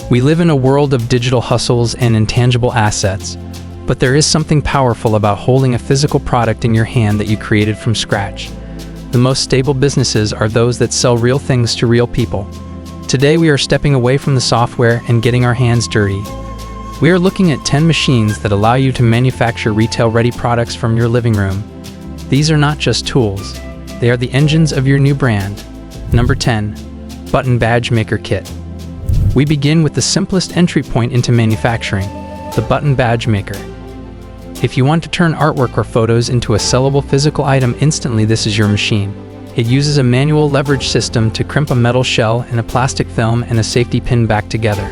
We live in a world of digital hustles and intangible assets, but there is something powerful about holding a physical product in your hand that you created from scratch. The most stable businesses are those that sell real things to real people. Today we are stepping away from the software and getting our hands dirty. We are looking at 10 machines that allow you to manufacture retail-ready products from your living room. These are not just tools, they are the engines of your new brand. Number 10. Button Badge Maker Kit. We begin with the simplest entry point into manufacturing, the button badge maker. If you want to turn artwork or photos into a sellable physical item instantly, this is your machine. It uses a manual leverage system to crimp a metal shell and a plastic film and a safety pin back together.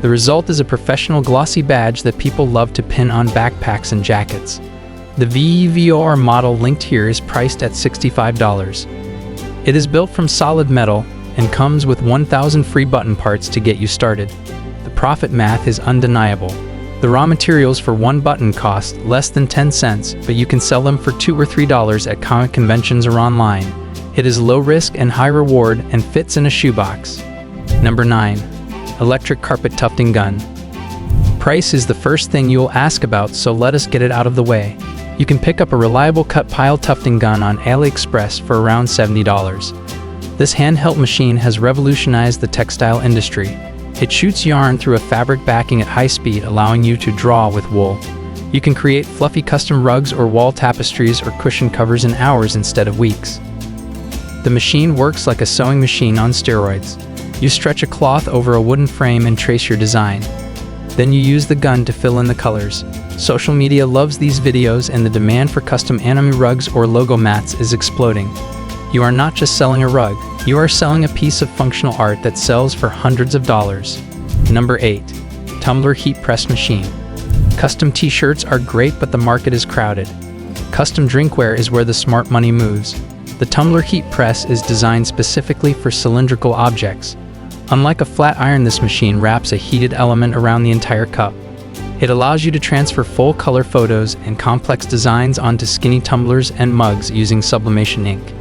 The result is a professional glossy badge that people love to pin on backpacks and jackets. The VEVOR model linked here is priced at $65. It is built from solid metal and comes with 1,000 free button parts to get you started. The profit math is undeniable. The raw materials for one button cost less than 10 cents, but you can sell them for $2 or $3 at comic conventions or online. It is low risk and high reward and fits in a shoebox. Number 9. Electric Carpet Tufting Gun. Price is the first thing you will ask about, so let us get it out of the way. You can pick up a reliable cut pile tufting gun on AliExpress for around $70. This handheld machine has revolutionized the textile industry. It shoots yarn through a fabric backing at high speed, allowing you to draw with wool. You can create fluffy custom rugs or wall tapestries or cushion covers in hours instead of weeks. The machine works like a sewing machine on steroids. You stretch a cloth over a wooden frame and trace your design. Then you use the gun to fill in the colors. Social media loves these videos, and the demand for custom anime rugs or logo mats is exploding. You are not just selling a rug, you are selling a piece of functional art that sells for hundreds of dollars. Number 8. Tumbler Heat Press Machine. Custom t-shirts are great, but the market is crowded. Custom drinkware is where the smart money moves. The tumbler heat press is designed specifically for cylindrical objects. Unlike a flat iron, this machine wraps a heated element around the entire cup. It allows you to transfer full-color photos and complex designs onto skinny tumblers and mugs using sublimation ink.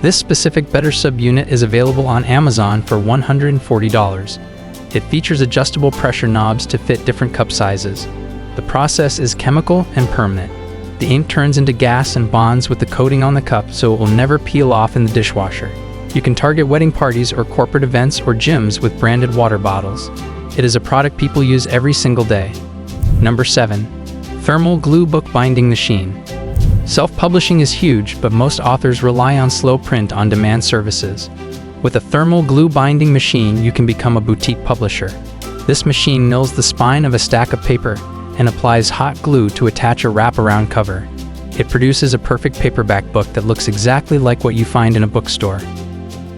This specific Better subunit is available on Amazon for $140. It features adjustable pressure knobs to fit different cup sizes. The process is chemical and permanent. The ink turns into gas and bonds with the coating on the cup, so it will never peel off in the dishwasher. You can target wedding parties or corporate events or gyms with branded water bottles. It is a product people use every single day. Number 7. Thermal Glue Book Binding Machine. Self-publishing is huge, but most authors rely on slow print-on-demand services. With a thermal glue binding machine, you can become a boutique publisher. This machine mills the spine of a stack of paper and applies hot glue to attach a wraparound cover. It produces a perfect paperback book that looks exactly like what you find in a bookstore.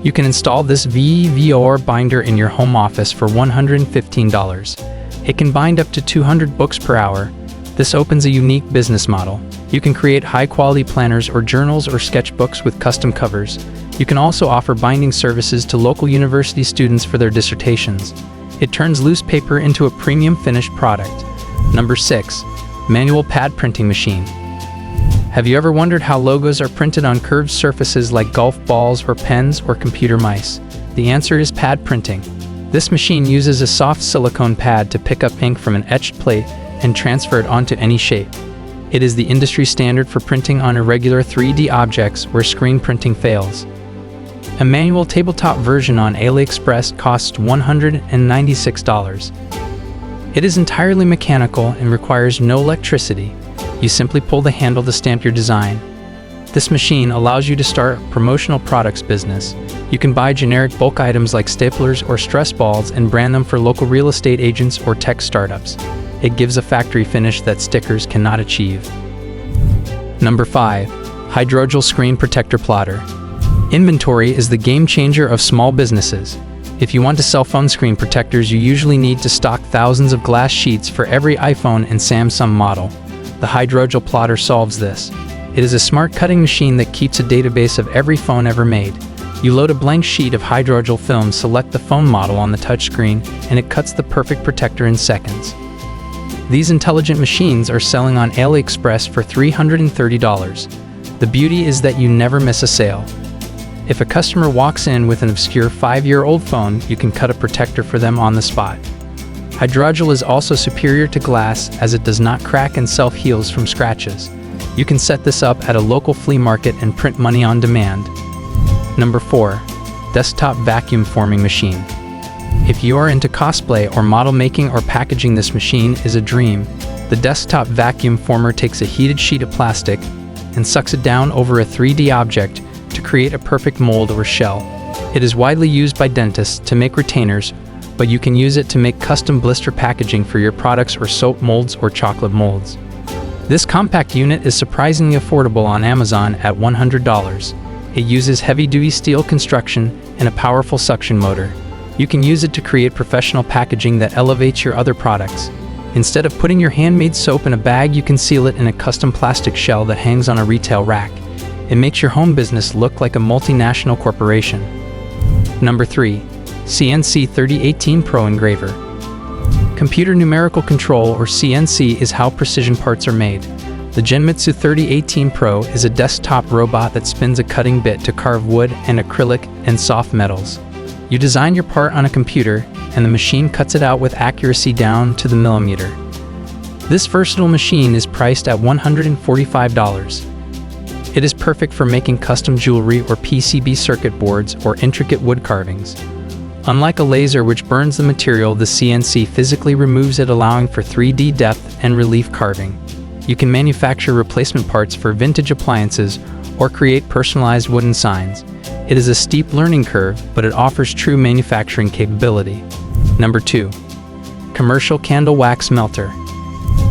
You can install this VEVOR binder in your home office for $115. It can bind up to 200 books per hour. This opens a unique business model. You can create high-quality planners or journals or sketchbooks with custom covers. You can also offer binding services to local university students for their dissertations. It turns loose paper into a premium finished product. Number 6. Manual Pad Printing Machine. Have you ever wondered how logos are printed on curved surfaces like golf balls or pens or computer mice? The answer is pad printing. This machine uses a soft silicone pad to pick up ink from an etched plate and transfer it onto any shape. It is the industry standard for printing on irregular 3D objects where screen printing fails. A manual tabletop version on AliExpress costs $196. It is entirely mechanical and requires no electricity. You simply pull the handle to stamp your design. This machine allows you to start a promotional products business. You can buy generic bulk items like staplers or stress balls and brand them for local real estate agents or tech startups. It gives a factory finish that stickers cannot achieve. Number 5. Hydrogel Screen Protector Plotter. Inventory is the game changer of small businesses. If you want to sell phone screen protectors, you usually need to stock thousands of glass sheets for every iPhone and Samsung model. The Hydrogel Plotter solves this. It is a smart cutting machine that keeps a database of every phone ever made. You load a blank sheet of hydrogel film, select the phone model on the touchscreen, and it cuts the perfect protector in seconds. These intelligent machines are selling on AliExpress for $330. The beauty is that you never miss a sale. If a customer walks in with an obscure 5-year-old phone, you can cut a protector for them on the spot. Hydrogel is also superior to glass as it does not crack and self-heals from scratches. You can set this up at a local flea market and print money on demand. Number 4. Desktop Vacuum Forming Machine. If you are into cosplay or model making or packaging, this machine is a dream. The desktop vacuum former takes a heated sheet of plastic and sucks it down over a 3D object to create a perfect mold or shell. It is widely used by dentists to make retainers, but you can use it to make custom blister packaging for your products or soap molds or chocolate molds. This compact unit is surprisingly affordable on Amazon at $100. It uses heavy-duty steel construction and a powerful suction motor. You can use it to create professional packaging that elevates your other products. Instead of putting your handmade soap in a bag, you can seal it in a custom plastic shell that hangs on a retail rack. It makes your home business look like a multinational corporation. Number 3. CNC 3018 Pro Engraver. Computer Numerical Control, or CNC, is how precision parts are made. The Genmitsu 3018 Pro is a desktop robot that spins a cutting bit to carve wood and acrylic and soft metals. You design your part on a computer, and the machine cuts it out with accuracy down to the millimeter. This versatile machine is priced at $145. It is perfect for making custom jewelry or PCB circuit boards or intricate wood carvings. Unlike a laser which burns the material, the CNC physically removes it, allowing for 3D depth and relief carving. You can manufacture replacement parts for vintage appliances or create personalized wooden signs. It is a steep learning curve, but it offers true manufacturing capability. Number 2. Commercial Candle Wax Melter.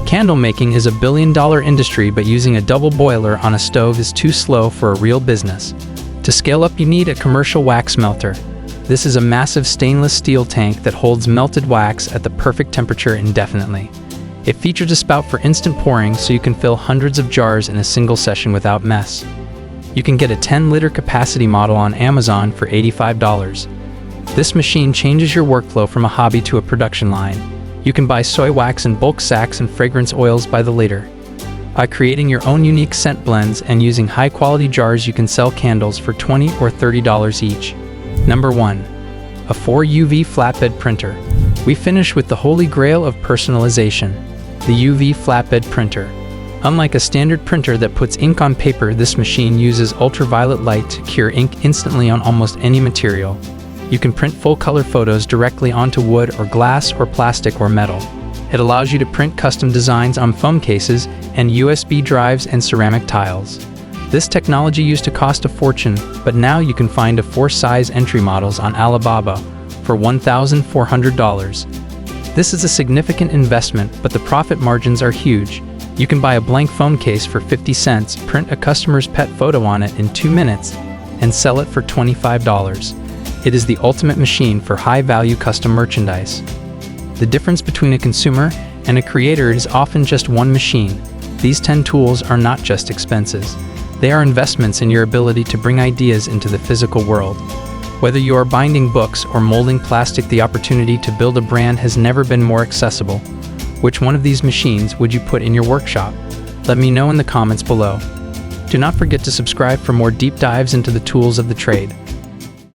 Candle making is a billion-dollar industry, but using a double boiler on a stove is too slow for a real business. To scale up, you need a commercial wax melter. This is a massive stainless steel tank that holds melted wax at the perfect temperature indefinitely. It features a spout for instant pouring, so you can fill hundreds of jars in a single session without mess. You can get a 10-liter capacity model on Amazon for $85. This machine changes your workflow from a hobby to a production line. You can buy soy wax in bulk sacks and fragrance oils by the liter. By creating your own unique scent blends and using high-quality jars, you can sell candles for $20 or $30 each. Number 1. A 4UV Flatbed Printer. We finish with the holy grail of personalization, the UV Flatbed Printer. Unlike a standard printer that puts ink on paper, this machine uses ultraviolet light to cure ink instantly on almost any material. You can print full-color photos directly onto wood or glass or plastic or metal. It allows you to print custom designs on foam cases and USB drives and ceramic tiles. This technology used to cost a fortune, but now you can find a 4-size entry models on Alibaba for $1,400. This is a significant investment, but the profit margins are huge. You can buy a blank foam case for 50 cents, print a customer's pet photo on it in 2 minutes, and sell it for $25. It is the ultimate machine for high-value custom merchandise. The difference between a consumer and a creator is often just one machine. These 10 tools are not just expenses. They are investments in your ability to bring ideas into the physical world. Whether you are binding books or molding plastic, the opportunity to build a brand has never been more accessible. Which one of these machines would you put in your workshop? Let me know in the comments below. Do not forget to subscribe for more deep dives into the tools of the trade.